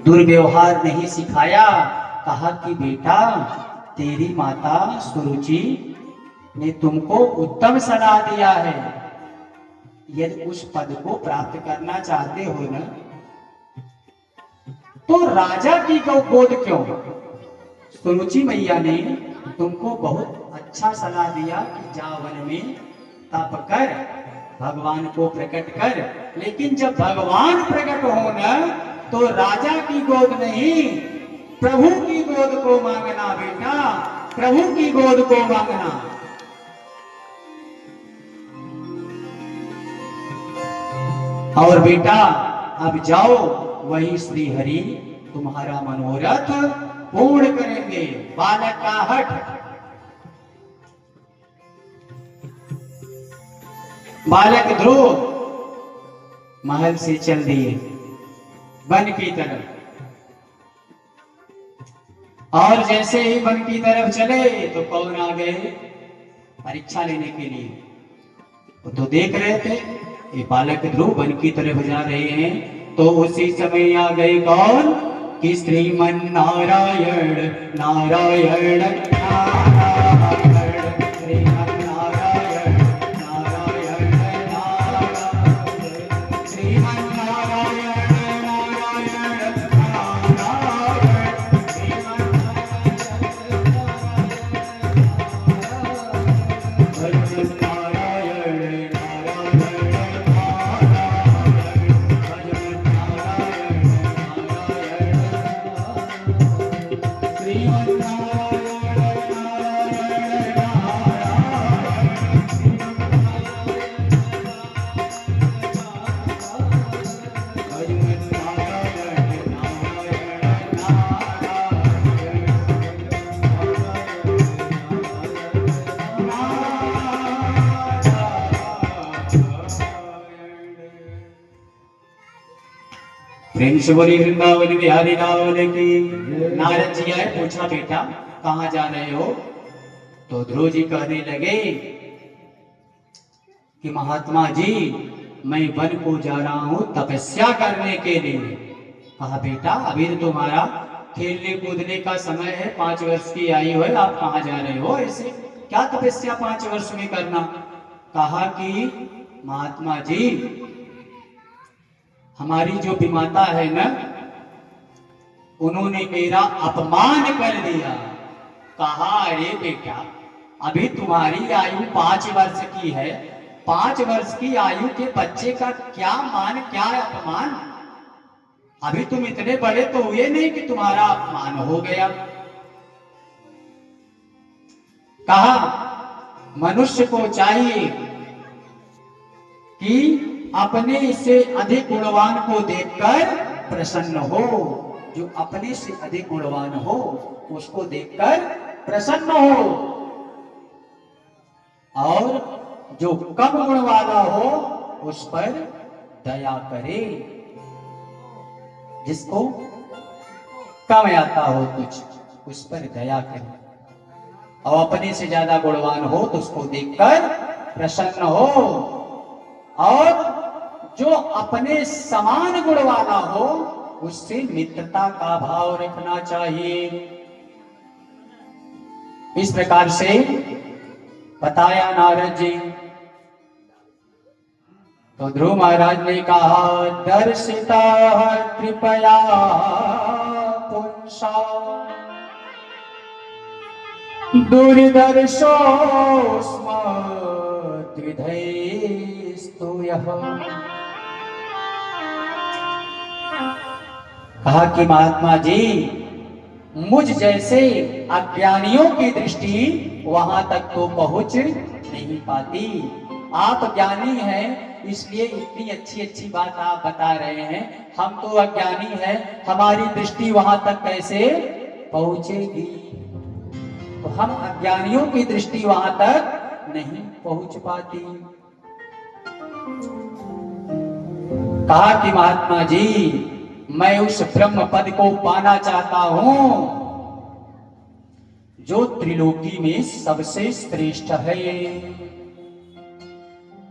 दुर्व्यवहार नहीं सिखाया। कहा कि बेटा तेरी माता सुरुचि ने तुमको उत्तम सलाह दिया है, यदि उस पद को प्राप्त करना चाहते हो ना तो राजा की गोद क्यों। सुरुचि मैया ने तुमको बहुत अच्छा सलाह दिया कि जा वन में तप कर, भगवान को प्रकट कर, लेकिन जब भगवान प्रकट हो ना तो राजा की गोद नहीं, प्रभु की गोद को मांगना बेटा, प्रभु की गोद को मांगना। और बेटा अब जाओ, वही श्री हरि तुम्हारा मनोरथ पूर्ण करेंगे। बालक का हठ, बालक ध्रुव महल से चल दिए वन की तरफ, और जैसे ही वन की तरफ चले तो कौन आ गए परीक्षा लेने के लिए। वो तो देख रहे थे ये बालक ध्रुव वन की तरफ जा रहे हैं, तो उसी समय आ गए कौन कि श्रीमन नारायण नारायण नारायण, श्रीमन नारायण नारायण नारायण, श्रीमन नारायण नारायण नारायण, श्रीमन प्रेम से बोली वृंदावन बिहारी लाल की। नारद जी आए, पूछा बेटा कहाँ जा रहे हो। तो ध्रुव जी कहने लगे कि महात्मा जी मैं वन को जा रहा हूँ तपस्या करने के लिए। कहा बेटा अभी तो तुम्हारा खेलने कूदने का समय है, 5 वर्ष की आयु है, आप कहाँ जा रहे हो, ऐसे क्या तपस्या 5 वर्ष में करना। कहा कि महात्मा जी हमारी जो विमाता है ना उन्होंने मेरा अपमान कर दिया। कहा अरे बेटा अभी तुम्हारी आयु 5 वर्ष की है, 5 वर्ष की आयु के बच्चे का क्या मान क्या अपमान। अभी तुम इतने बड़े तो हुए नहीं कि तुम्हारा अपमान हो गया। कहा मनुष्य को चाहिए कि अपने से अधिक गुणवान को देखकर प्रसन्न हो, जो अपने से अधिक गुणवान हो उसको देखकर प्रसन्न हो, और जो कम गुण वाला हो उस पर दया करे। जिसको कम आता हो कुछ उस पर दया करे, और अपने से ज्यादा गुणवान हो तो उसको देखकर प्रसन्न हो, और जो अपने समान गुण वाला हो उससे मित्रता का भाव रखना चाहिए। इस प्रकार से बताया नारद जी। तो ध्रुव महाराज ने कहा दर्शिता कृपया पुंसा दुर्दर्शो स्म द्विधैस्तु यः। कहा कि महात्मा जी मुझ जैसे अज्ञानियों की दृष्टि वहां तक तो पहुंच नहीं पाती। आप ज्ञानी हैं इसलिए इतनी अच्छी अच्छी बात आप बता रहे हैं, हम तो अज्ञानी हैं, हमारी दृष्टि वहां तक कैसे पहुंचेगी। तो हम अज्ञानियों की दृष्टि वहां तक नहीं पहुंच पाती। कहा कि महात्मा जी मैं उस ब्रह्म पद को पाना चाहता हूं जो त्रिलोकी में सबसे श्रेष्ठ है।